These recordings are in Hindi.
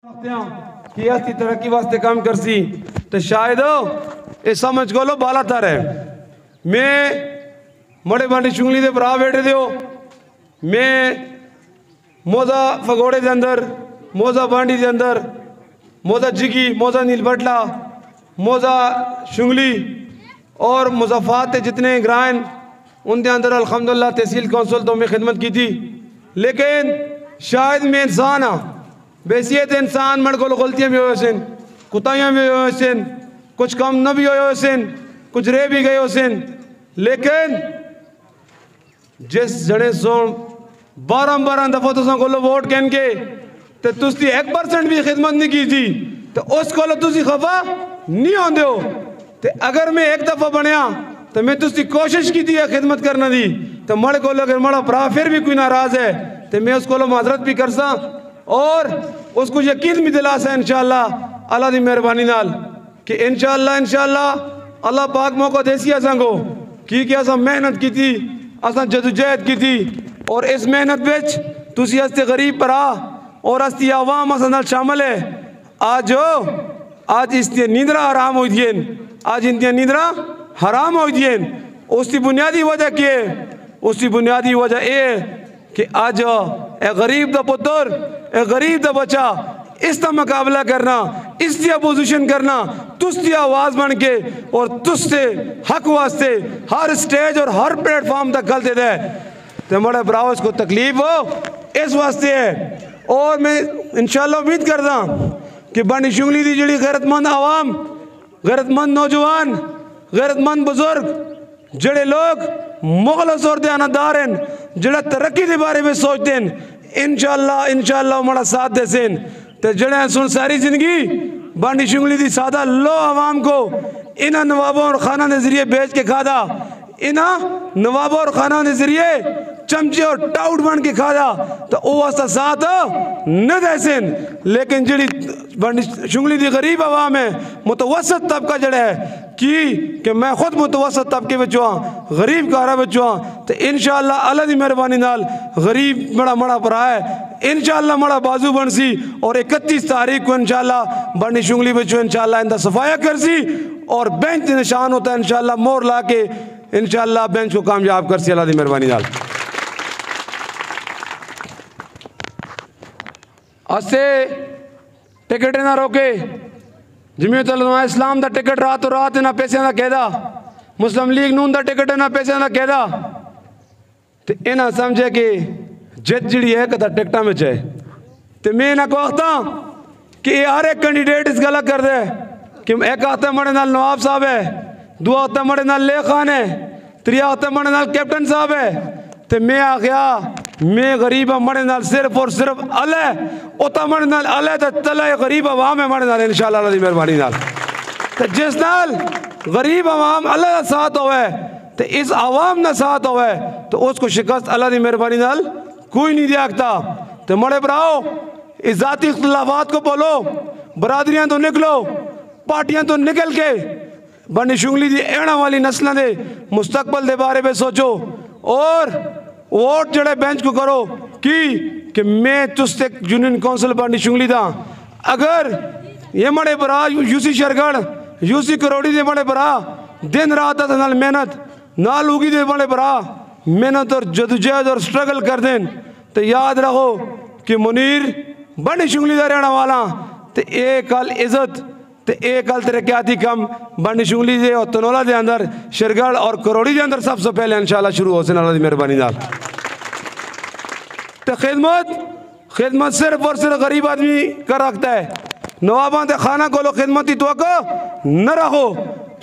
कि असती तरक्की वास्ते काम करसी तो शायद ये समझ को लो बाला तर है। मैं मड़े बांडी चुंगली दे भरा बैठे दो, मैं मोजा फगोड़े दे अंदर, मोजा बांडी दे अंदर, मोजा जिगी, मोजा नील बटला, मोजा चुंगली और मुजफ्फात जितने ग्राइन उनके अंदर अल्हम्दुलिल्लाह तहसील कौंसिल तो मैं खिदमत की थी। लेकिन शायद मैं इंसान हाँ, बेसियत इंसान मड़ को गलतियाँ भी हो सन, कुताइयाँ भी हो सन, कुछ कम न भी हो सन, कुछ रह भी गए हो सन। लेकिन जिस जड़े सो 12 दफा तुसा को वोट कहन के तो तुसी 1% भी खिदमत नहीं की थी तो उसको तुसी खफा नहीं आंदे हो। तो अगर मैं एक दफा बनया तो मैं तुसी कोशिश की थी खिदमत करना दी तो मड़ को अगर मड़ा भरा फिर भी कोई नाराज है तो मैं उसको माजरत भी कर सा और उसको यकीन भी दिला सा इंशाअल्लाह अल्लाह की मेहरबानी नाल कि इंशाअल्लाह अल्लाह पाक मौका देसी असंगो कि असा मेहनत की थी, असा जदोजहद की थी और इस मेहनत विच तुसी हस्ते गरीब भरा और हस्ती आवाम असा नाल शामिल है। आज इसकी नींदरा हराम हो दिए, आज इनकी नींदरा हराम हो दिए। उसकी बुनियादी वजह क्या है? उसकी बुनियादी वजह ये कि आज ए गरीब दा पुत्र, ए गरीब दा बच्चा इसका मुकाबला करना, इसकी अपोजिशन करना, तुझती आवाज़ बन के और तुझसे हक वास्ते हर स्टेज और हर प्लेटफॉर्म तक गलते दे तो बड़े ब्राव को तकलीफ हो इस वास्ते है। और मैं इंशाअल्लाह उम्मीद करता कि बांडी चुंगली की जी गैरतमंद आवाम, गैरतमंद नौजवान, गैरतमंद बुजुर्ग जड़े लोग मुखलस और दयानतदार हैं, जड़ा तरक्की के बारे में सोचते हैं, इंशाअल्लाह हमारा साथ दे सेन तो जड़े सुन सारी जिंदगी बांडी चुंगली की सादा लो आवाम को इन्ह नवाबों और खाना के जरिए बेच के खादा, इन्ह नवाबों और खाना के जरिए चमचे और टाउट बन के खादा तो वो वास्ता साथ न देसेन। लेकिन जड़ी बांडी चुंगली की गरीब आवाम है, मुतवसत तबका जड़ा है कि मैं खुद मुतवसत तबके बच्चों हाँ, गरीब कारा बच्चों हाँ तो इंशाअल्लाह अल्लाह की मेहरबानी नाल गरीब बड़ा मड़ा परा है इंशाअल्लाह मड़ा बाजू बनसी और 31 तारीख को इंशाअल्लाह बांडी चुंगली बच्चों इंशाअल्लाह इंदा सफाया करसी और बेंच निशान होता है इंशाअल्लाह मोर ला के इंशाअल्लाह बेंच को कामयाब करसी अल्लाह की मेहरबानी नाल। असे टिकट ना रोके जमीयत उलमा इस्लाम का टिकट रातों रात इन्होंने पैसों का कहदा, मुस्लिम लीग नून का टिकट इन्होंने पैसों का कहदा तो इन्हें समझे कि जित जी है कदा टिकटा में है तो मैं इन्हें को आखता कि हर एक कैंडीडेट इस गलत कर दे कि एक आखता मड़े नाल नवाब साहब है, दो आखता मड़े नाल ले खान है, त्रिया आखता मड़े नाल कैप्टन साहब है तो मैं आख्या मैं गरीब मड़े नाल सिर्फ और सिर्फ अल्लाह उता मड़े नाल अल्लाह तो तला गरीब अवाम है मड़े नाल इंशाअल्लाह अल्लाह की मेहरबानी नाल तो जिस नाल गरीब अवाम अल्लाह का साथ होवे तो इस अवाम का साथ होवे तो उसको शिकस्त अल्लाह की मेहरबानी नाल कोई नहीं दियाता। तो मड़े भराओ इस जाती इख्तिलाफात को बोलो, बरादरियां तो निकलो, पार्टियां तो निकल के बांडी चुंगली की आने वाली नस्लों के मुस्तकबल के बारे में सोचो और वोट जड़े बेंच को करो कि मैं तुझसे यूनियन काउंसिल बांडी चुंगली था। अगर ये मड़े भरा यूसी शरगढ़ यूसी करोड़ी दे बड़े भरा दिन रात नाल मेहनत नाल उगी दे बड़े भरा मेहनत और जदोजहद और स्ट्रगल कर दें तो याद रखो कि मुनीर बांडी चुंगली का रहने वाला तो एक कल इज्जत तो एक कल तरक्याती कम बांडी चुंगली दे और तनोला के अंदर शरगढ़ और करोड़ी के अंदर सबसे पहले इंशाअल्लाह शुरू हो अल्लाह की मेहरबानी नाल। तो खिदमत सिर्फ और सिर्फ गरीब आदमी कर रखता है, नवाबा ते खाना को लो खिदमत की तो न रखो।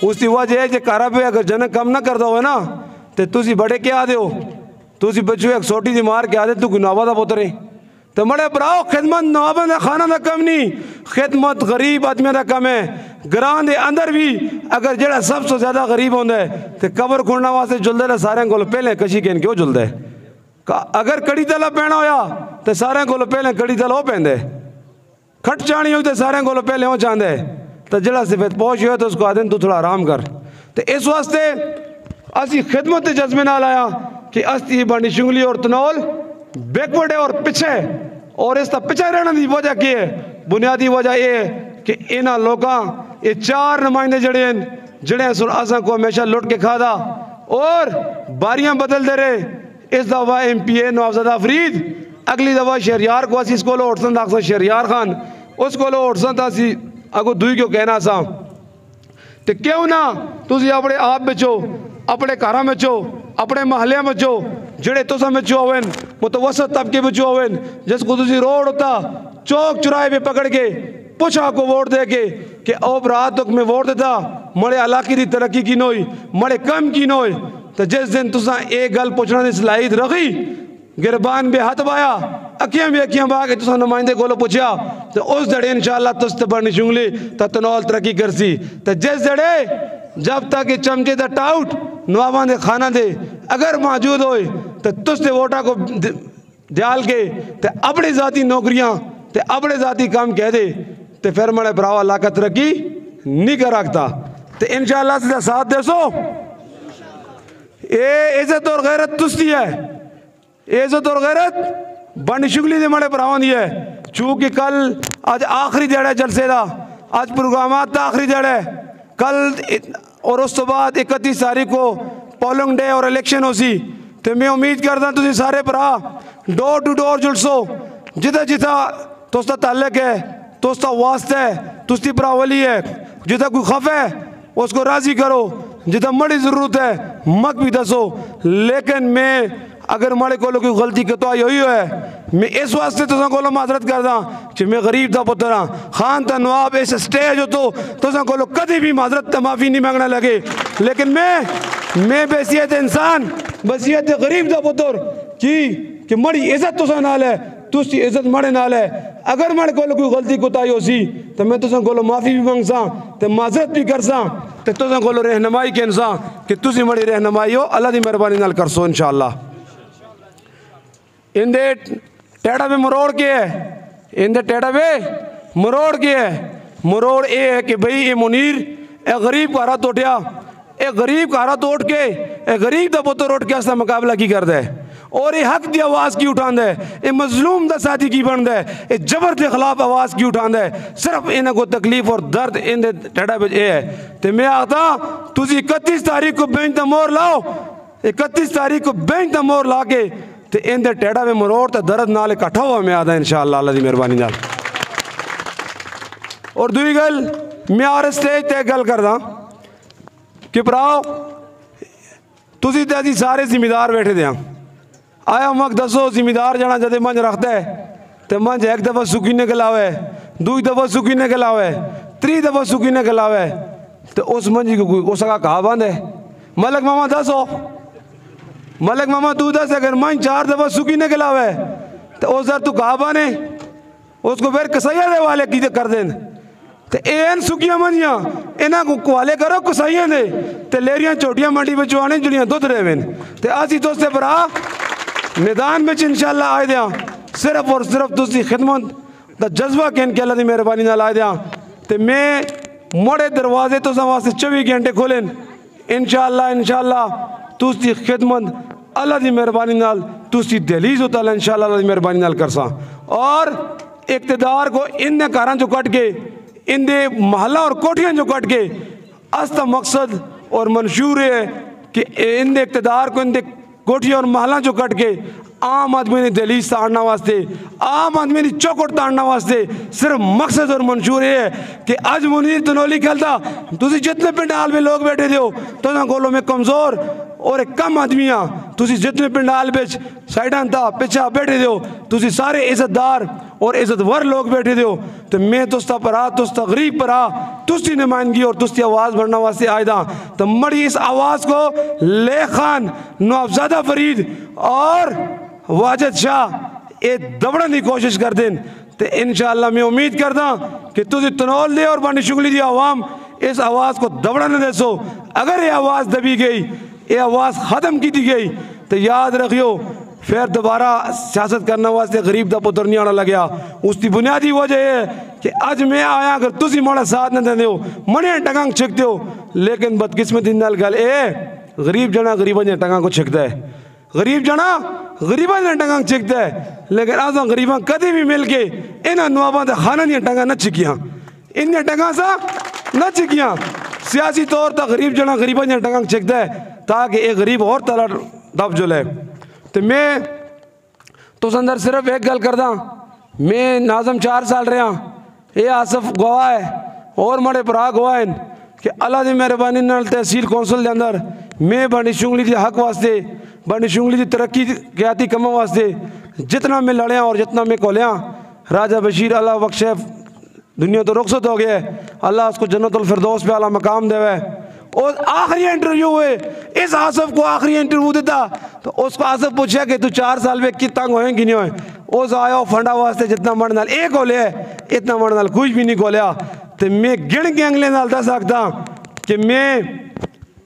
उसकी वजह है कि कारा पे अगर जनक कम ना कर दो ना तो तुसी बड़े क्या आदे हो, तुसी बच्चों एक सोटी दी मार के आदे तू नवाबा का पुत्र है तो मड़े भराओ खिदमत नवाबा का खाना का कम नहीं, खिदमत गरीब आदमी का कम है। ग्रां के अंदर भी अगर जरा सबसे ज्यादा गरीब होंगे है तो कबर खोलने वास्ते जुलदे सारे को पहले कशी कहन क्यों जुलदे, अगर कड़ी तला पैना होया तो सारे को पहले कड़ी तला वो पहनते, खट चाणी हो तो सारे को पहले वो चाहते तो जरा सिफत पहुँच हो तो उसको आदमी तू थोड़ा आराम कर। तो इस वास्ते असी खिदमत के जज्बे नाल आया कि अस्ती बांडी चुंगली और तनौल बैकवर्ड है और पीछे और इसका पीछे रहने की वजह की है बुनियादी वजह यह है कि इन्होंने लोगों ये 4 नुमाइंदे जड़े जड़े असा को हमेशा लुट के खादा और बारियां बदलते रहे। इस दफ़ा MPA नवाबजादा फरीद, अगली दफ़ा शहरियार को अस को उठसन आखसा शहरियार खान, उसको उठसन तो असी अगो दुई क्यों कहना सा। तो क्यों ना तुम अपने आप बचो, अपने घर बचो, अपने महल्ले बचो, जड़े तुसा बचो होवन मुतवसत तबके बचो होवन, जिसको तुम रोड होता चौक चुराहे पे पकड़ के पुछा को वोट दे के कि ओ भरा तुक मैं वोट देता मड़े इलाके की तरक्की की नोई मड़े कम की नोई। तो जिस दिन तुसा एक गल पुछने की सलाहियत रखी, गिरबान भी हाथ बाया, अखियां भी अखियां बा के तुसा नुमाइंदे को पुछया, तो उस जड़े इंशाअल्लाह तुस ते बनी चुंगली तो तनौल तरक्की करसी। तो जिस जड़े जब तक ये चमचे दा टाउट नवाबा दे खाना दे अगर मौजूद होए तो तुस ते वोटा को दयाल के ते अपनी जाती नौकरियां ते अपने जाती काम कह दे तो फिर मड़े भरावा इलाका तरक्की नहीं कर रखता। तो इंशाअल्लाह से साथ दे सो ये इज्जत और गैरत तुस्ती है, इज्जत और गैरत बंडी शुगली दे मड़े भरावां दी है। चूंकि कल आज आखिरी दिन है जलसे दा, आज प्रोग्रामात दा आखिरी दिन है, कल और उस तो बाद 31 तारीख को पोलिंग डे और इलेक्शन हो सी। तो मैं उम्मीद करदा तुसी सारे भरा डोर टू डोर जुड़सो, जिदा जिदा तुसदा ताल्लुक है, तुसदा वास्ता है, तुसदी भरावली है, जिदा कोई खफ है उसको राजी करो, जिदा मड़ी जरूरत है मक भी दसो। लेकिन मैं अगर माड़े को कोई गलती कतवाई हुई है मैं इस वास्ते तुसा को माजरत करदा कि मैं गरीब दा पुत्र हाँ, खान ता नवाब इस स्टेज हो तो तुसा को कभी भी माजरत ता माफ़ी नहीं मांगना लगे। लेकिन मैं बहसियत इंसान बहसियत गरीब दा पुत्र कि मड़ी इज्जत तुसा नाल है, तुसी इज्जत मड़े नाल है। अगर माड़े को कोई गलती कोताही हो सी तो मैं तुसा को माफ़ी भी मंगसा तो माजरत भी करसा तो तुसा को रहनुमाई कहनसा कि तुसी मड़ी रहनुमाई हो। अल्लाह दी मेहरबानी नाल करसो इंशाअल्लाह। इंदे टेढ़ा में मरोड़ के है, इंदे टेढ़ा में मरोड़ के है। मरोड़ ये है कि भाई ये मुनीर ए गरीब का हाथ उठया, ए गरीब का हाथ उठ के ए गरीब का पुत्र उठ के उसका मुकाबला की करता है और ये हक की आवाज़ की उठांदा है, ये मजलूम का साथी की बनता है, ये जबर के खिलाफ आवाज़ की उठांदा है। सिर्फ इन्हें को तकलीफ और दर्द इंदे टेढ़ा पे ये है। तो मैं आता तुझे 31 तारीख को बेंच दा मोर लाओ, 31 तारीख को बेंच दा मोर ला के तो इंदे टेढ़ा में मरोड़ तो दर्द नाल इकट्ठा हुआ मैं आता इंशाअल्लाह अल्लाह दी मेहरबानी नाल। और दूई गल मैं और स्टेज ते गल करदा कि भराओ तुसी ते असी सारे जिम्मेदार बैठे दे आया मक दसो जिम्मेदार जना जदे मंज रखता है तो मंज एक दफ़ा सुखी ने गलावे, दूई दफ़ा सुखी ने गलावे, त्री दफ़ा सुखी ने गलावे तो उस मंज को कोई उसका कहा बंद है। मलक मामा दसो, मलक मामा तू दस अगर मंज 4 दफ़ा सुखी ने गलावे तो उस दर तू कहा बने उसको फिर कसैया दे वाले की कर दें तो एन सुखियां मंजियां इन्हों को कुआले करो कसैया दे तो लेरियां चोटियां मंडी में चुआने जुड़ियां दुध रेवेन तो असी तो उससे भरा मैदान में इंशाअल्लाह आए दिया सिर्फ और सिर्फ तुसी खिदमत दा जज्बा कहन के अल्लाह दी मेहरबानी नाल आए दिया। तो मैं मोड़े दरवाजे तो वास्ते 24 घंटे खोलें इंशाअल्लाह इंशाअल्लाह तुसी खिदमत अल्लाह दी मेहरबानी नाल तुसी दहलीज होता इंशाअल्लाह अल्लाह दी मेहरबानी नाल करसा। और इक़्तिदार को इन कारां जो कट के इंदे महल्ला और कोठियां जो कट के अस्ता मकसद और मंशूर है कि इंदे इक़्तिदार को इंदे कोठियां और महल्ला जो कट के आम आदमी ने दहलीज ताड़ना वास्ते आम आदमी ने चौकट ताड़ना वास्ते सिर्फ मकसद और मंशूर है कि अज मुनीर तनोली खेलता तुसी जितने पिंडाल में लोग बैठे हो तो गोलों में कमज़ोर और एक कम आदमी हाँ तुसी जितने पिंडाल बिच साइडां ता पिछा बैठे हो तुसी सारे इज्जतदार और इज्जतवर लोग बैठे हो। तो मैं तुस्ता परा तुस्ता गरीब परा तुस्ती नुमाइंदगी और तुस्ती आवाज़ बढ़ना वास्ते आए था। तो मड़ी इस आवाज़ को ले खान नवाबजादा फरीद और वाजिद शाह ये दबड़न की कोशिश कर दें तो इंशाअल्लाह मैं उम्मीद करदा कि तुझे तनौल दे और बानी शुगली दी आवाम इस आवाज़ को दबड़ा न देसो। अगर ये आवाज़ दबी गई ये आवाज़ ख़त्म की दी गई तो याद रखियो फिर दोबारा सियासत करने वास्ते गरीब का पुत्र नहीं आना लग्या। उसकी बुनियादी वजह है कि अज मैं आया अगर तुसी माड़ा साथ न देंदे हो मने टंगांग छिकते हो लेकिन बदकिस्मती नाल गल ए गरीब जना गरीबन दी टंगां को छिकदा है, गरीब जना गरीबा ने टंगा चिकता है, लेकिन असा गरीबा कभी भी मिल के इन्हें नवाबा के खाना नहीं टंगा न चिकिया, इन्हें टंगा सा न चिकिया। सियासी तौर पर गरीब जना गरीबा ने टंगा चिकता है ताकि एक गरीब और तला दब जुले। तो मैं तो अंदर सिर्फ एक गल करदा, मैं नाज़म 4 साल रहा, ये आसफ गवाह है और मरे भरा गवाह हैं कि अल्लाह की मेहरबानी नाल तहसील कौंसल के अंदर मैं बंडी शुंगली के हक वास्ते, बंडी शुंगली की तरक्की क्याती कमों वास्ते जितना मैं लड़िया और जितना मैं कोलिया, राजा बशीर अल्लाह बख्शे दुनिया तो रुखसत हो गया, अल्लाह उसको जन्नतुल फिरदौस पे आला मकाम देवे। और आखिरी इंटरव्यू हुए इस आसफ को आखिरी इंटरव्यू देता तो उसको आसफ पूछा कि तू 4 साल में कितना तंग होए कि नहीं होए, उस आया फंडा वास्ते जितना मर नाल एक खोलिया इतना मर नाल कुछ भी नहीं खोलिया। तो मैं गिन के अगले नाल दस सकता कि मैं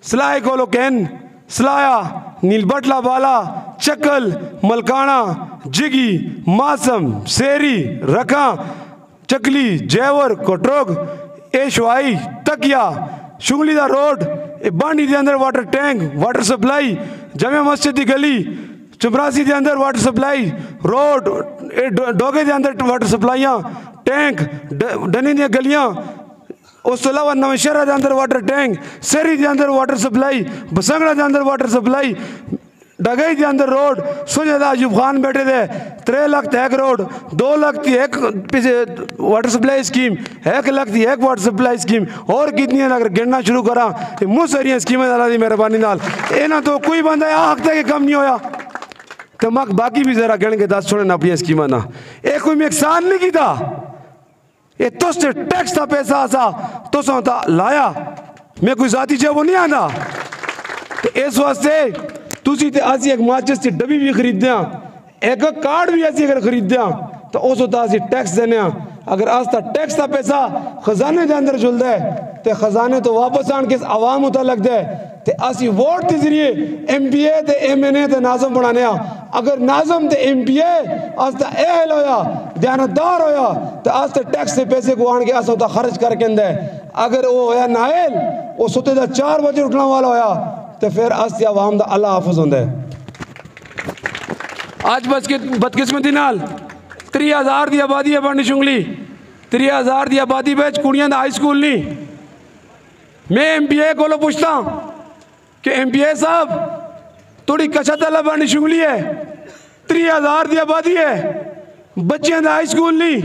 सलाह कोलो कैन सलाया नीलबटला बाला चक्ल मलकाना जिगी मासम सेरी रखा चकली जैवर कोटरोग एशवाई तकिया शुंगली दा रोड बांडी के अंदर वाटर टैंक वाटर सप्लाई जमे मस्जिद की गली चपरासी के अंदर वाटर सप्लाई रोड डोगे के अंदर वाटर सप्लाइयाँ टैंक डनी दी गलियाँ, उस अलावा नवशहरा के अंदर वाटर टैंक सेरी के अंदर वाटर सप्लाई बसंगड़ा के अंदर वाटर सप्लाई डगई के अंदर रोड सुजदा अयूब खान बैठे थे 3 लाख एक रोड 2 लाख की एक वाटर सप्लाई स्कीम 1 लाख की एक वाटर सप्लाई स्कीम और कितनी अगर गिनना शुरू करा मुँह सारिया स्कीमें अल्लाह की मेहरबानी नाल इन्हों तो कोई बंदा हक तक कम नहीं होया। तो मक बाकी भी जरा गिन के दस छोड़े ना अपनी स्कीम ना ये कोई नुकसान नहीं किया, ये तुस टैक्स का पैसा आसा तुसा लाया, मैं कोई जाती चाहे वो नहीं आना। तो इस वास्ते तुसी ते असी एक माचिस की डब्बी भी खरीदया एक कार्ड भी असी अगर खरीदया तो उस असी टैक्स देने, अगर आज तक टैक्स का पैसा खजाने के अंदर जुलता है तो खजाने तो वापस आन के आवाम उतर लगता है। तो असी वोट के जरिए MPA ते MNA ते नाज़म बनाने, अगर नाज़म ते MPA आज तक एहल होया दयानतदार होया तो आज तक टैक्स के पैसे को आन के अस खर्च करके अंदर, अगर वो होया नायल वो सुते दा 4 बजे उठने वाला होया तो फिर अस आवाम दा अल्लाह हाफिज होंदा है। आज बस के बदकिस्मती नाल 30,000 की आबादी है बांडी शुंगली, 30,000 की आबादी बिच कुड़ियां दा हाई स्कूल नहीं। मैं MPA को पूछता कि MPA साहब थोड़ी कशत अल्लाह बांडी शुंगली है 30,000 की आबादी है, बच्चों का हाई स्कूल नहीं,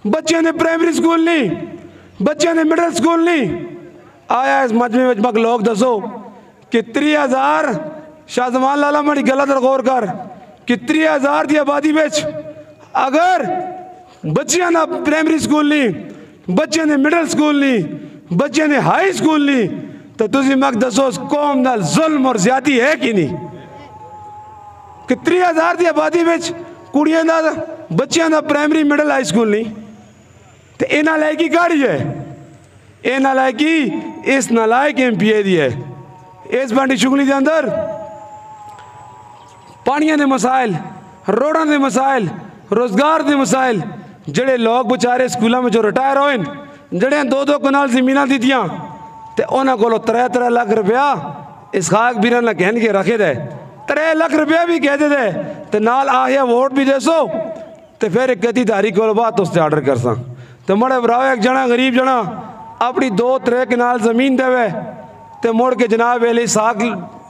बच्चों ने प्राइमरी स्कूल नहीं, बच्चों ने मिडल स्कूल नहीं। आया इस मजमे में लोग दसो कि 30,000 शाहजमान लाला मड़ी गलत गौर कर कि 30,000 की आबादी बिच अगर बच्चियां ना प्राइमरी स्कूल नहीं, बच्चे ने मिडल स्कूल नहीं, बच्चे ने हाई स्कूल नहीं, तो तुसी मक दसो कौम नाल जुल्म और ज्यादती है कि नहीं कि 30,000 की आबादी बिच कुड़ियां दा बच्चियां दा प्राइमरी मिडल हाई स्कूल नहीं। तो ये नालायकी काड़ी है, ये नालायकी इस नालायक MPA दी है। इस बांडी शुंगली के अंदर पानिया के मसाइल, रोडों के मसाइल, रोजगार के मसाइल, जड़े लोग बेचारे स्कूलों में जो रिटायर होए जड़े 2-2 कनाल जमीन दीतियाँ तो उन्होंने को 3-3 लाख रुपया इसहाक बीर ने कहन के रखे थे, 3 लाख रुपया भी कहते थे तो नाल आया वोट भी दे सो तो फिर 31 तारीख को बात उससे ऑर्डर कर सा। तो मड़े भराओ एक जना गरीब जना अपनी 2-3 कनाल जमीन देवे तो मुड़ के जनाब वेले साग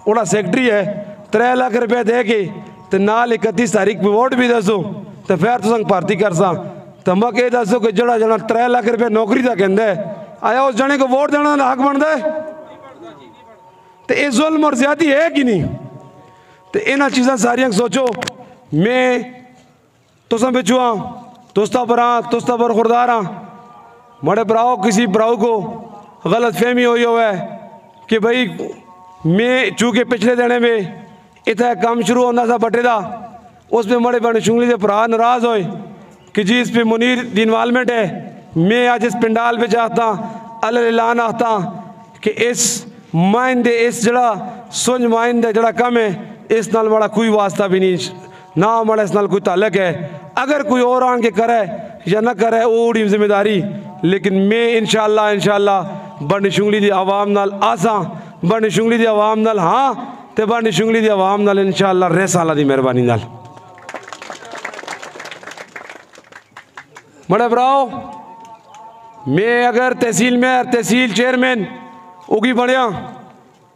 उड़ा सेक्रेटरी है 3 लाख रुपया दे के तो नाल 31 तारीख पर वोट भी दसो तो फिर तुम भर्ती कर सा। तो मैं कह दसो कि जड़ा जना 3 लाख रुपया नौकरी का कहता है आया उस जने को वोट देना हक बनता है। तो ये जुल्म और ज्यादती है कि नहीं। तो इन्ह चीज़ा सारिया सोचो। मैं तुसा बिचू हाँ तुस्ता पर हाँ तुस्ता पर खुरदार हाँ मड़े भराओ किसी भराओ को गलत फहमी हुई हो है कि भाई मैं चूँकि पिछले दिने में इतना काम शुरू होता था बटे का उस पर मड़े बड़े शुंगली से भरा नाराज़ होए कि जी इस पे मुनीर दी इन्वालमेंट है। मैं आज इस पिंडाल में चाहता अल्लाह आता कि इस माइंदे इस जड़ा सुंज माइंदे जड़ा कम है इस नाल बड़ा कोई वास्ता भी नहीं ना हमारा इस नाल कोई ताल्लुक है। अगर कोई और आन के करे या ना करे वो उड़ी जिम्मेदारी, लेकिन मैं इंशाअल्लाह बंडी शुंगली दी आवाम नाल आसा बंडी शुंगली दी आवाम नाल हाँ ते बांडी शुंगली दी आवाम नाल इंशाअल्लाह रह साला दी मेहरबानी नाल। बड़े भराओ, मैं अगर तहसील में तहसील चेयरमैन उगी बनया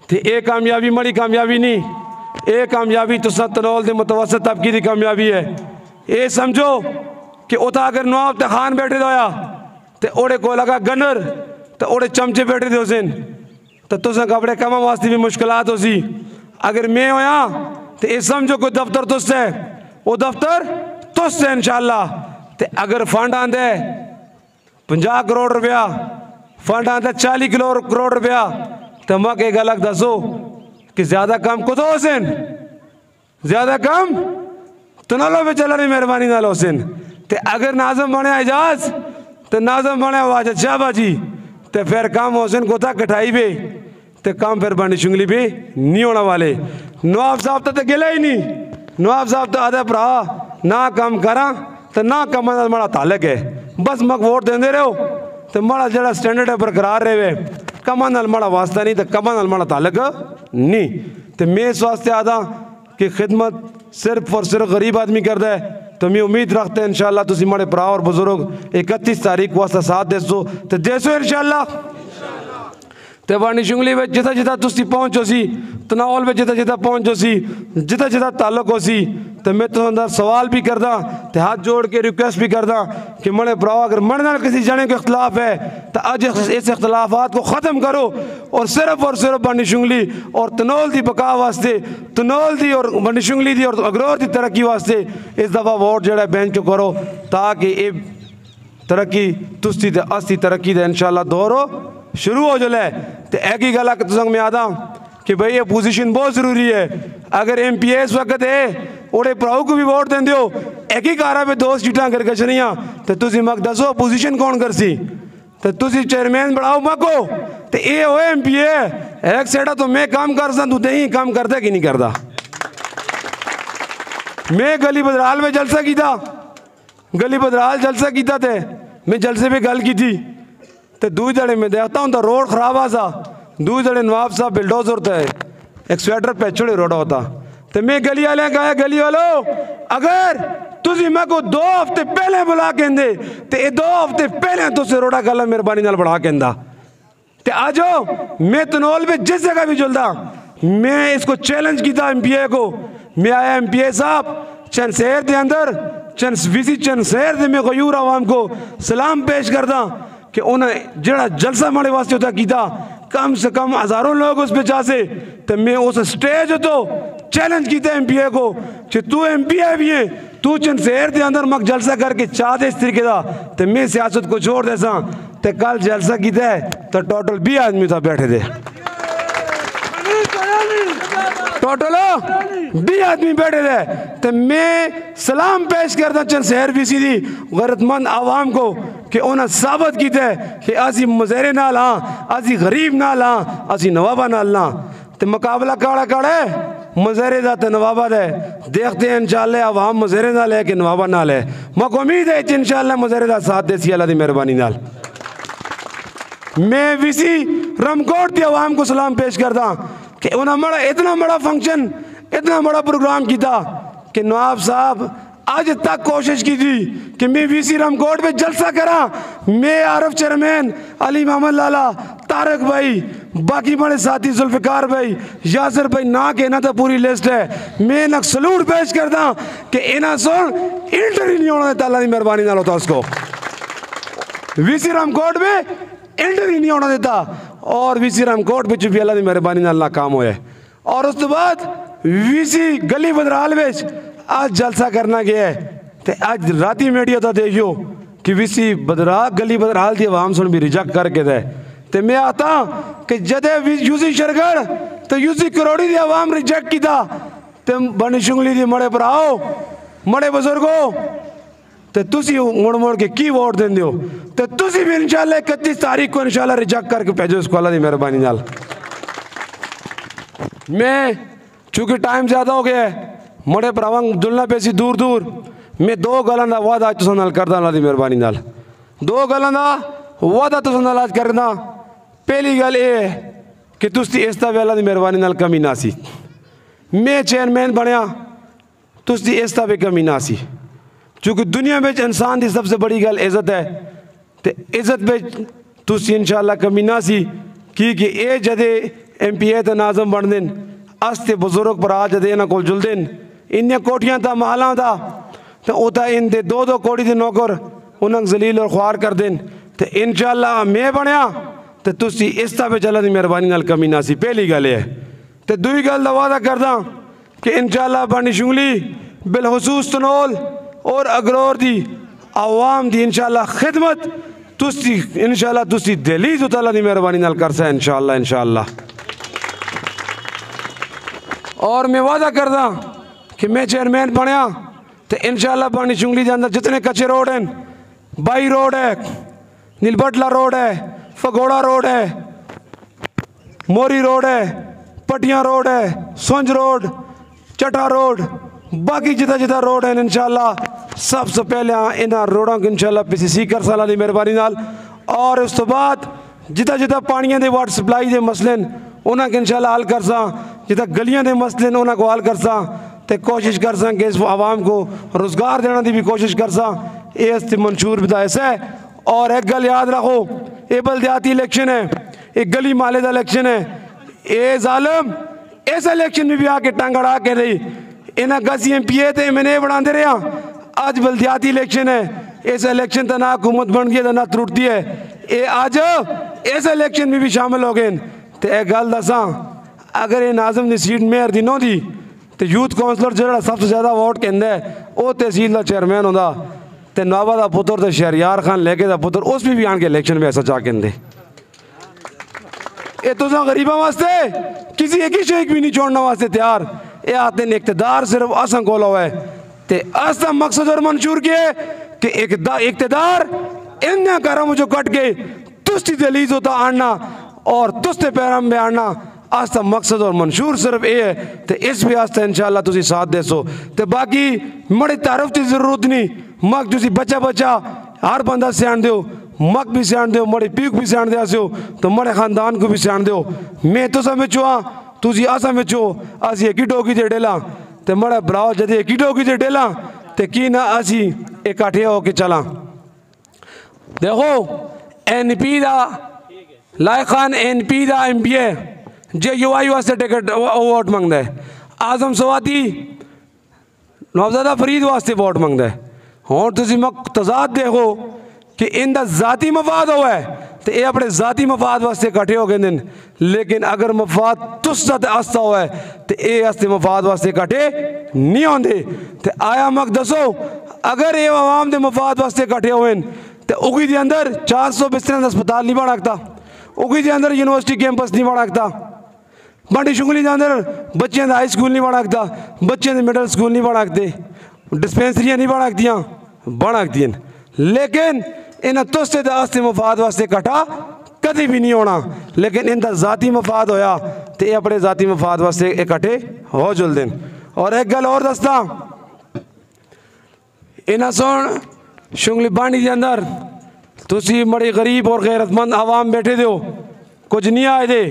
तो ये कामयाबी मड़ी कामयाबी नहीं, ये कामयाबी तुसा तनौल दे मुतवसत तबकी दी कामयाबी है। ये समझो कि उता अगर नवाब ते खान बैठे होया तो ओड़े को लगा गनर तो ओड़े चमचे बैठे दे हुसैन तो तुसा कपड़े कमा वास्ते भी मुश्किलात हो सी। अगर मैं होया तो ये समझो कोई दफ्तर तुस है, वो दफ्तर तुस है इंशाअल्लाह। तो अगर फंड आंदे 50 करोड़ रुपया, फंड आंदा 40 करोड़ रुपया, तो मैं एक अलग दसो कि ज्यादा कम को तो हुसैन, ज्यादा कम तो ना लो बेचारा नहीं मेहरबानी ना लो हुसैन। तो अगर नाजम बने एजाज तो नाजम बने वाजद शाहबाजी तो फिर काम हुसैन को था कटाई पे तो काम फिर बांडी शुंगली पे नहीं होने वाले। नवाब साहब तो गिला ही नहीं, नवाब साहब तो आधा भरा ना काम करा तो ना कम माड़ा तालक है, बस मक वोट देंदे रहो तो माड़ा जरा स्टैंडर्ड है बरकरार रहे, कमा नाल माड़ा वास्ता नहीं तो कमा नाल माड़ा तालक नहीं। तो मैं इस वास्ते आदा कि खिदमत सिर्फ और सिर्फ गरीब आदमी करता है। तो मैं उम्मीद रखते हैं इंशाअल्लाह तुसी माड़े भरा और बुजुर्ग 31 तारीख को वास्ता साथ देसो तो देसो इंशाअल्लाह। तो बांडी शुंगली में जिता जिता तुसी पहुंचो सी, तनावल में जिता जिता पहुंचो सी, जिता जिता ताल्लुक हो सी, तो मैं तो अंदर सवाल भी करदा तो हाथ जोड़ के रिक्वेस्ट भी करदा कि मड़े भराओ अगर मड़े नाल किसी जने का इख्तलाफ है तो आज इस इख्तलाफात को ख़त्म करो और सिर्फ बांडी शुंगली और तनौल दी बका वास्ते, तनौल दी और बांडी शुंगली दी और अगरोर दी तरक्की वास्ते इस दफ़ा वोट जड़ा बैंक को करो ताकि ये तरक्की तुस्ती ते अस्ती तरक्की दे इंशाअल्लाह दौर शुरू हो जले। तो एक ही गल तुसंग में आदा कि भाई ये पोजीशन बहुत ज़रूरी है। अगर MPA इस वक्त है ओड़े भराऊ को भी वोट दें दो एक ही कारा पे 2 सीटां करके चलियाँ तो तुसी मक दसो पोजीशन कौन कर सी तो तुसी चेयरमैन बढ़ाओ मको तो ये हो MPA एक सेड़ा तो मैं काम कर सा तू नहीं काम करता कि नहीं करता। मैं गली बदराल में जलसा की था, गली बदराल जलसा की था थे मैं जलसे पे गल की थी तो 2 जड़े में देखता हूँ तो रोड खराब आ सा 2 जड़े नवाब साहब बिल्डोजर थे एक स्वेटर पे छोड़े रोड होता तो मैं गली वाले कहा गली वालों अगर तुझी मैं को 2 हफ्ते पहले बुला के दे तो ये 2 हफ्ते पहले तुझसे रोड़ा गला मेहरबानी नाल बढ़ा के ते आ जाओ। मैं तनौल में जिस जगह भी जुलदा मैं इसको चैलेंज किया MPA को, मैं आया MPA साहब चंद शहर के अंदर चंद विसी चंद शहर से मैं गयूर आवाम को सलाम पेश करदा कि उन्हें जड़ा जलसा मारे वास्ते होता किया कम से कम हज़ारों लोग उस पे जा से तो मैं उस स्टेज तो चैलेंज किया MPA को कि तू MPA भी है तू चंद शहर के अंदर मक जलसा करके चाह दे इस तरीके का तो मैं सियासत को छोड़ दे सा तो कल जलसा किया तो टोटल 20 आदमी था बैठे थे, टोटल 20 आदमी बैठे थे तो मैं सलाम पेश करता चंद शहर VC दी गैरतमंद आवाम को कि उन्हें साबित किया कि असी मुज़ेरे नाल हाँ, असी गरीब नाल हाँ, असी नवाबा नाल ना तो मुकाबला काड़ा काड़ा है मुज़ेरे दा तो नवाबा दे देखते हैं इंशाअल्लाह आवाम मुज़ेरे नाल है कि नवाबा नाल है। मको उम्मीद है इंशाअल्लाह मुज़ेरे दा साथ देसी अल्लाह दी मेहरबानी नाल। मैं VC रमकोट की आवाम को सलाम पेश करता कि उन्हें बड़ा इतना बड़ा फंक्शन इतना बड़ा प्रोग्राम किया कि नवाब साहब आज तक कोशिश की थी कि मैं VC रमकोट पे जलसा करा, मैं आरफ चेयरमैन अली मोहम्मद लाला तारक भाई बाकी बड़े साथी जुल्फिकार भाई यासर भाई ना के ना तो पूरी लिस्ट है। मैं ना सलूट पेश करता कि इना सुन इंटर ही नहीं होना देता अल्लाह की मेहरबानी नाल होता उसको VC रमकोट में इंटर ही नहीं होना देता और VC रमकोट पे भी अल्लाह की मेहरबानी नाल नाकाम होया और उस तो बाद VC गली बदराल में आज जलसा करना गया है तो आज राती मीडिया तो देखियो कि VC बदराल गली बदराल की आवाम सुन भी रिजेक्ट करके दे तो मैं आता कि जदे UC शरगढ़ तो UC करोड़ी की आवाम रिजेक्ट की था तो बांडी शुंगली दी मड़े पर आओ मड़े बुजुर्गो तो तुसी मुड़ मुड़ के की वोट देंदे हो तो तुसी भी इंशाअल्लाह 31 तारीख को इंशाअल्लाह रिजेक्ट करके भेजो इसको अल्लाह की मेहरबानी नाल। मैं चूँकि टाइम ज़्यादा हो गया है मड़े भरावां जुलना पैसी दूर दूर मैं 2 गल्लां दा वादा तुसां नाल करदा अल्लाह दी मेहरबानी नाल 2 गल्लां दा वादा तुसां नाल अज करदा। पहली गल ये है कि तुसी इस दा अल्लाह दी मेहरबानी नाल कमी ना सी मैं चेयरमैन बनया तुसी इस दा भी कमी ना सी, क्योंकि दुनिया में इंसान की सबसे बड़ी गल इज्जत है, तो इज्जत में तुसी इंशाअल्लाह कमी ना सी कि ये जदे MP ते नाज़म बन दिन अस्ते बुजुर्ग भरा जदे इन्हां कोल जुलदे इन्नियां कोठियां दा महलां दा तो उता इन दे दो कोड़ी दे नौकर उन्हें जलील और ख्वार कर देन, तो इंशाअल्लाह मैं बनया तो तुसी इस दा पे चला दी मेहरबानी नाल कमी ना सी। पहली गल है तो दूई गल दा वादा करदा कि इंशाअल्लाह बानी शुंगली बिलखुसूस तनोल और अगरोर दी आवाम दी इंशाअल्लाह खिदमत तुसी इंशाअल्लाह तुसी दिली जो ताला दी मेहरबानी नाल कर सा इंशाअल्लाह इंशाअल्लाह। और मैं वादा करदा कि मैं चेयरमैन बनया तो इंशाअल्लाह बानी शुंगली के अंदर जितने कच्चे रोड हैं, बाई रोड है, नीलबटला रोड है, फगोड़ा रोड है, मोरी रोड है, पटियां रोड है, सुंज रोड, चटा रोड, बाकी जिता जिता रोड है इंशाअल्लाह सबसे पहले इन्हां रोडों को इंशाअल्लाह PCC कर साला दी मेहरबानी नाल। और उस तो बाद जिता जिता पानियां दे वाटर सप्लाई दे मसले उन्हां के इंशाअल्लाह हल कर सा, जिता गलियां दे मसले उन्हां को हल कर सा, तो कोशिश कर सा कि इस आवाम को रोज़गार देने की भी कोशिश कर सा, ये मंशूर विदायस है। और एक गल याद रखो, ये बल्दियाती इलेक्शन है, एक गली माले का इलेक्शन है, ये जालिम इस इलेक्शन में भी आके टांग अड़ा के रही इन्हें गसी MPA थे मैंने बनाते रहे। आज बल्दियाती इलेक्शन है, इस इलेक्शन तो ना हुकूमत बन गई तो ना त्रुटती है, ये आज इस इलेक्शन में भी शामिल हो गए। तो एक गल दसा, अगर ये नाज़म की seat mayor the know the तो यूथ काउंसलर जो सबसे ज़्यादा वोट कहता है वह तहसील का चेयरमैन होता, तो नावा का पुत्र तो शहरियार खान लेके का पुत्र उस भी आन के इलेक्शन में ऐसा जा कहते ये तो गरीबों वास्ते किसी एक ही शेख भी नहीं छोड़ने वास्ते तैयार। ये आते हैं इक़्तिदार सिर्फ असा कोल हुआ है, तो असा मकसद और मंशूर किए कि इक़्तिदार इन घरों जो कट गए तुस्ती दलीज होता आना और तुस्ते पैरम में आना आस्ता मकसद और मंशूर सिर्फ ये है। तो इस भी आस्ता इंशाअल्लाह तुसी साथ दे सो। तो बाकी मड़ी तारुफ की जरूरत नहीं, मग तुसी बच्चा बच्चा हर बंदा सियाण दो, मग भी सियाण दो, मड़ी पीक भी सियाण दे सो, तो मड़े खानदान को भी सियाण दो। मैं तो सब चो तुसी आसा में चो असी एक ही डोगी जे डेला, तो मड़ा भराओ जदे एक ही डोगी जे डेला तो की ना असी इकट्ठे होके चला। देखो NP दा लायखान NP दा MPA जे UI वास्ते टिकट वोट मंगता है, आजम सवाती नौज़ादा फरीद वास्ते वोट मंगता है। और तुसी तजाद देखो कि इनका ज़ाती मफाद हुआ है तो ये अपने ज़ाती मफाद वास्ते इकट्ठे हो गए दिन, लेकिन अगर मफाद तुस्सा आस्ता हुआ है तो ये आस्ते मफाद वास्ते इकट्ठे नहीं होंगे। तो आया मक दसो अगर ये आवाम के मफाद वास्ते इकट्ठे हुए तो उगी के अंदर 400 बिस्तरों का अस्पताल नहीं बना सकता, उगी के अंदर यूनिवर्सिटी कैंपस नहीं बना सकता, बाटी शुंगली के अंदर बच्चों का हाई स्कूल नहीं बना सकता, बच्चों के मिडल स्कूल नहीं बना सकते, डिस्पेंसरियाँ नहीं बना सकती, बना सकती। लेकिन इन्हें तुस्ते आस्ते मफाद वास्ते इकट्ठा कभी भी नहीं होना, लेकिन इनका ज़ाती मफाद होया तो ये अपने ज़ाती मफाद वास्ते इकट्ठे हो जुलते। और एक गल और दसदा, इन्हें सुन शुंगली बांडी के अंदर तुसी बड़ी गरीब और गैरतमंद आवाम बैठे दो, कुछ नहीं आए दे,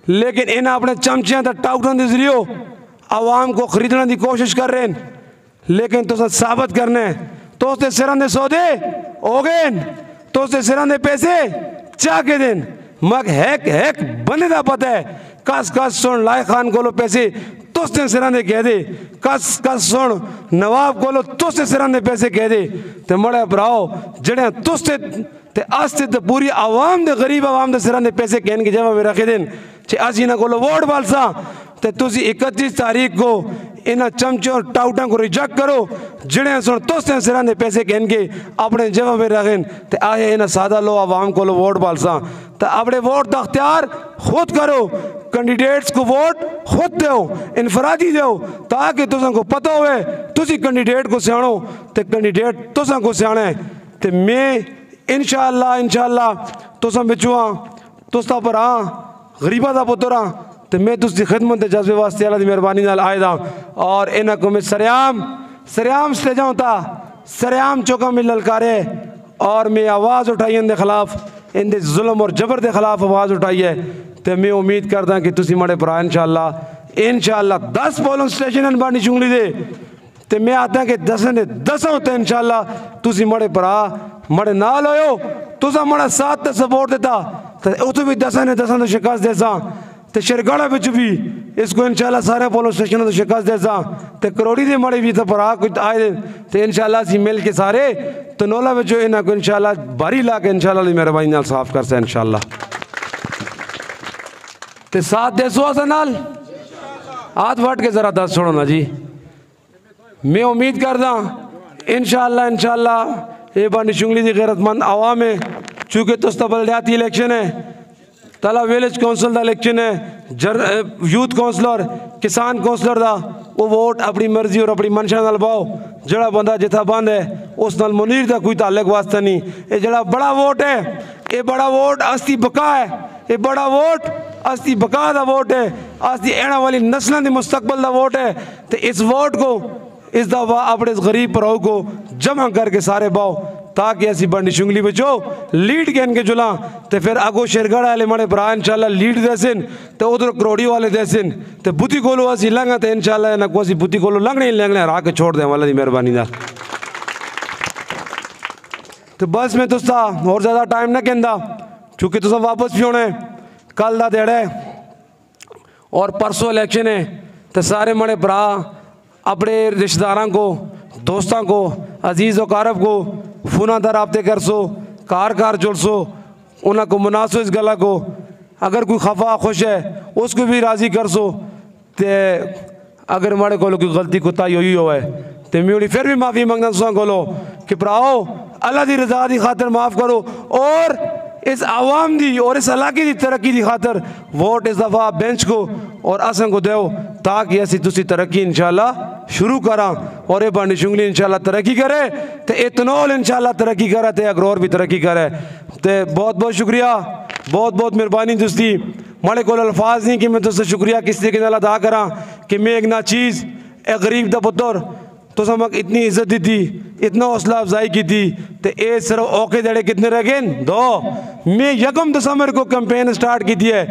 लेकिन इन्हें अपने चमचियां तो टाउटन के जरिए आवाम को खरीदने की कोशिश कर रहे हैं। लेकिन तुम साबित करने तो उसके सिरों दे सौदे हो गए, तो उसके सिरों दे पैसे चा के दिन मग हैक हैक बने का पता है, कस कस सुन लाए खान को लो पैसे तुस्ते सिरों दे कह दे, कस कस सुन नवाब को लो तुस्ते सिरों दे पैसे कह दे। तो मड़े भराओ जड़े तुस्ते ते आस्ते तो पूरी आवाम दे गरीब आवाम दे सिरों दे पैसे कहने की जगह में रखे दिन चे असी ना को लो वोट बालसा तो तुसी 31 तारीख को इन्हें चमचों और टाउटों को रिजेक्ट करो, जिड़े सुन तुस्ते सिरों दे पैसे कहने के अपने जगह में रखें तो आए इन्हें सादा लो आवाम को लो वोट बालसा। तो अपने वोट का अख्तियार खुद करो, कैंडिडेट्स को वोट खुद दो, इनफरादी दो, ताकि तुझको पता होवे तुसी कैंडिडेट को सियाणो तो कैंडिडेट तुसा को सियाणे। तो मैं इंशाअल्लाह तुसा बिचुआ तुस्ता पर गरीबा का पुत्र हाँ, तो मैं तुझी खिदमत जज्बे वास्ते अल्लाह की मेहरबानी नाल आए दा। और इन्हें को मैं सरेआम से जाऊँ था, सरेआम चौका में ललकारे और मैं आवाज़ उठाई इनके खिलाफ, इनके जुल्म और जबर के खिलाफ आवाज़ उठाई है। तो मैं उम्मीद करता कि तुसी माड़े भरा इंशाअल्लाह इंशाअल्लाह 10 पोलिंग स्टेशन बानी चुंगली दे ते मैं आता कि 10 ने 10 होते इंशाअल्लाह तुसी मड़े भरा मड़े नाल होयो तुसा मड़ा साथ ते सपोर्ट देता ते उतो भी 10 ने 10 तो शिकस्त देसा ते शिरगढ़ विच भी इसको इंशाअल्लाह सारे पोलिंग स्टेशन तो शिकस्त देसा ते करोड़ी दे मड़े भी तो भरा कुछ आए दे ते इंशाअल्लाह सी मिल के सारे तनोला विच इन्हां को इंशाअल्लाह भारी ला के इंशाअल्लाह दी मेहरबानी नाल साफ करसा इंशाअल्लाह ते साथ देसो असा नाल हाथ वट के जरा दस छोड़ो ना जी मैं उम्मीद करदा इंशाअल्लाह इंशाअल्लाह ये बानी चुंगली दी गैरतमंद आवाम है चूँकि तुस्ता बलदियाती इलेक्शन है तला विलेज काउंसिल का इलेक्शन है यूथ काउंसलर किसान काउंसलर का वो वोट अपनी मर्जी और अपनी मनशा नाल पाओ जड़ा बंदा जिथा बंद है उस नाल मुनीर का कोई ताल्लुक वास्ता नहीं ये जड़ा बड़ा वोट है ये बड़ा वोट अस्ती बका है ये बड़ा वोट अस्ती बका का वोट है अस्ती आने वाली नस्लों के मुस्तकबल का वोट है तो इस वोट को इस दफा अपने इस गरीब भराओ को जमा करके सारे पाओ ताकि ऐसी बंडी चुंगली बचो लीड के इनके जुला तो फिर अगो शेरगढ़ वाले मड़े भरा इंशाल्लाह लीड देसिन तो उधर करोड़ी वाले देसिन तो बुद्धि कोलो असी लंघा तो इंशाल्लाह ना कोई बुद्धि कोलो लंघने ही लंघने हरा के छोड़ दें वाला दी मेहरबानी नाल तो बस मैं तुस्ता और ज़्यादा टाइम ना कहंदा चूँकि तुसा वापस भी होना है कल दा देड़ा है और परसों इलेक्शन है तो सारे मड़े भरा अपने रिश्तेदारों को दोस्तों को अजीज़ व कारब को फोना दा राब्ते कर सो कार जुड़ सो उन्हें को मुनासो इस गला को अगर कोई खफा खुश है उसको भी राज़ी कर सो ते अगर माड़े को कोई गलती कोताही हुई हो है तो मैं फिर भी माफ़ी मंगना तुसा कोलो कि भराओ अल्लाह की रज़ा की खातर माफ़ करो और इस आवाम दी और इस इलाके की तरक्की की खातर वोट इस दफ़ा बेंच को और असन को दो ताकि असी तुसी तरक्की इंशाल्लाह शुरू करा और ये बांडी चुंगली इंशाल्लाह तरक्की करे तो इतनोल इंशाल्लाह तरक्की करे तो अग्रोर भी तरक्की करे तो बहुत बहुत शुक्रिया बहुत बहुत मेहरबानी दोस्ती माड़े को अल्फाज नहीं कि मैं तुझसे शुक्रिया किस तरीके नाल अदा करा कि मैं एक ना चीज़ एक गरीब दा पुत्र तो समक इतनी इज्जत दी थी इतना हौसला अफजाई की थी तो ये सिर्फ औके दड़े कितने रह गए 2 मैं यकम दिसंबर को कैंपेन स्टार्ट की थी है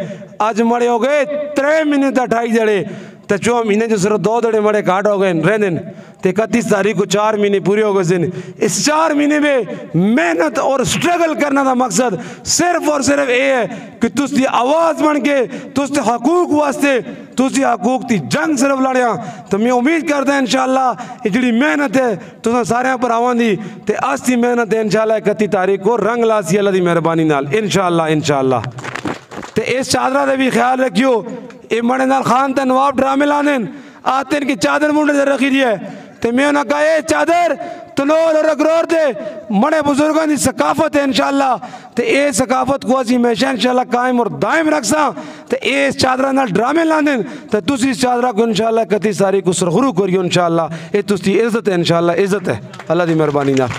आज मड़े हो गए 3 महीने 28 दड़े तो 4 महीने जो सिर्फ 2 दड़े मड़े काट हो गए रहने तो 31 तारीख को 4 महीने पूरे हो गए इस 4 महीने में मेहनत और स्ट्रगल करने का मकसद सिर्फ और सिर्फ ये है कि तुझी आवाज़ बन के तुझे हकूक वास्ते तुझी हकूक की जंग सिर्फ लड़िया तो मैं उम्मीद करता इंशाअल्लाह ये जी मेहनत है तुम सारे भरावान की तो अस की मेहनत है इंशाअल्लाह 31 तारीख को रंग लासी अल्लाह की मेहरबानी नाल इंशाअल्लाह तो इस चादरा का भी ख्याल रखियो ये मड़े नाल खान ते नवाब ड्रामे लाने आते इनकी चादर मुंडे से रखी दी है तो मैं उन्हें कहा ये चादर तनोर और अगरोर दे मड़े बुजुर्गों की सकाफत है इंशाअल्लाह तो ये सकाफत को असी हमेशा इंशाअल्लाह कायम और दायम रखसा तो ये इस चादरा नाल ड्रामे लाने तो तुसी इस चादरा को इंशाअल्लाह 31 तारीख को सरखुरू करियो इंशाअल्लाह ये तुसी इज्जत है इंशाअल्लाह इज्जत है अल्लाह की मेहरबानी नाल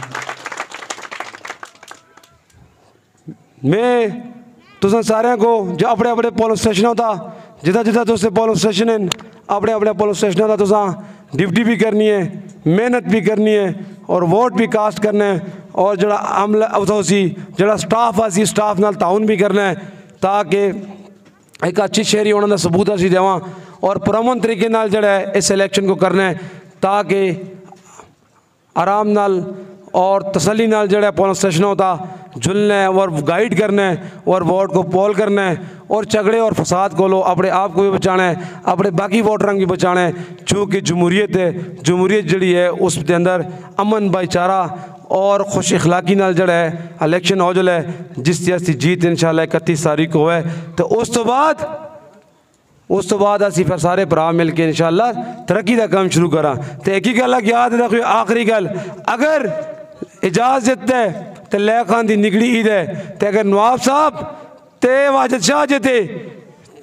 मैं तुसा सारे को जो अपने अपने पोलिंग स्टेशन होता जिदा जिदा तुझे पोलिंग स्टेशन है अपने अपने पोलिंग स्टेशन का तुसा ड्यूटी भी करनी है मेहनत भी करनी है और वोट भी कास्ट करना है और जड़ा अमला उसी जड़ा स्टाफ आसी स्टाफ नाल ताउन भी करना है ताकि एक अच्छी शहरी होने का सबूत असी देवा और पुरअमन तरीके नाल जड़ा है इस इलेक्शन को करना है ताकि आराम नाल और तसल्ली नाल जड़ा पोलिंग स्टेशन होता जुलना है और गाइड करना है और वोट को पोल करना है और झगड़े और फसाद को लो अपने आप को भी बचाना है अपने बाकी वोटरों की बचाना है चूँकि जमहूरियत है जमहूरियत जड़ी है उसके अंदर अमन भाईचारा और खुश अखलाकी नाल जड़ा है इलेक्शन हो जल है जिस जैसी जीत इंशाअल्लाह 31 तारीख को है तो उस तो बाद असी फिर सारे भरा मिल के इंशाअल्लाह तरक्की का काम शुरू करा तो एक ही गल याद रखियो आखिरी गल अगर इजाजत है तो लै खान की निकली ईद है तो अगर नवाब साहब ते वाजिद शाह जे थे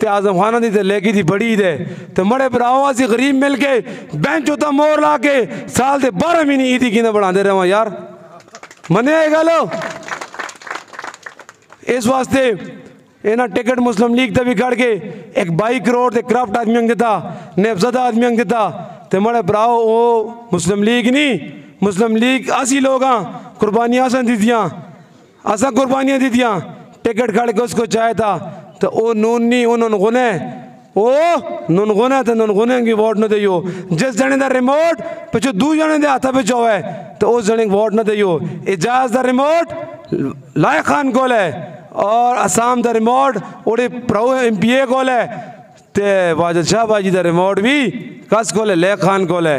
ते आजम खाना दी ते लेगी दी बड़ी ईद है तो मड़े भराओ असी गरीब मिल के बेंच उता मोर ला के साल के 12 महीने ईद की बढ़ाते रहो यार मने गल इस वास्ते इन्हें टिकट मुस्लिम लीग का भी कड़ के एक 22 करोड़ के करप्ट आदमी दिता नेफजदा आदमी दिता तो मड़े भराओ वो मुस्लिम लीग नहीं मुस्लिम लीग असी लोग हाँ कुर्बानियाँ असन दीदियाँ असा कुर्बानियाँ दीदियाँ टिकट खड़ के उसको चाहे था तो वो नून नहीं उन्होंने गुने ओ नुनगुने ते नुनगुने की वोट न दियो जिस जने दा रिमोट पिछो दू जने दे हाथ विच होवे तो उस जने वोट न दियो एजाज दा रिमोट लायक खान कोल है और असम दा रिमोट ओड़े प्रो MPA कोल है ते वाजिद शाह बाजी दा रिमोट भी कस कोल है लायक खान कोल है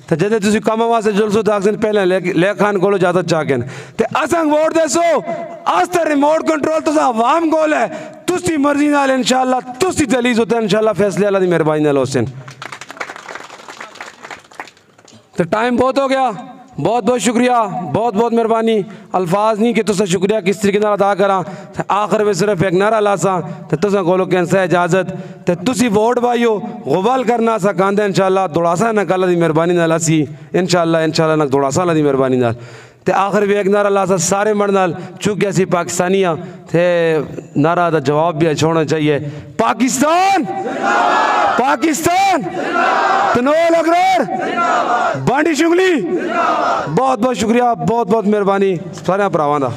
तो जदे तुसी कम वास्ते जुलसो तो अक्सर पहले लायक खान कोलो ज्यादा चाहन ते असंग वोट देसो अस ते रिमोट कंट्रोल तो अवाम कोल है तुसी मर्जी नाल इंशाअल्लाह तुसी दलीज होते इंशाअल्लाह फैसले अल्लाह दी मेहरबानी नाल होसन तो टाइम बहुत हो गया बहुत बहुत शुक्रिया बहुत बहुत मेहरबानी अल्फाज नहीं कि तुसा शुक्रिया किस तरीके नाल अदा करा आखिर में सिर्फ एक नारा लासा तो तुसा कोलो कैंसा इजाजत तो तुसी वोट पाइयो गुबाल करना सा कांदे इंशाअल्लाह दौड़ासा ना कल दी मेहरबानी नाल असी इंशाअल्लाह ना दौड़ासा अल्लाह दी मेहरबानी नाल ते आखिर भी एक नारा लासा सारे मर्द नाल चूंकि असी पाकिस्तानी हाँ थे नारा का जवाब भी अच्छा होना चाहिए पाकिस्तान पाकिस्तान तनोल अगरार बांडी शुगली बहुत बहुत शुक्रिया बहुत बहुत मेहरबानी सारे भरावां दा।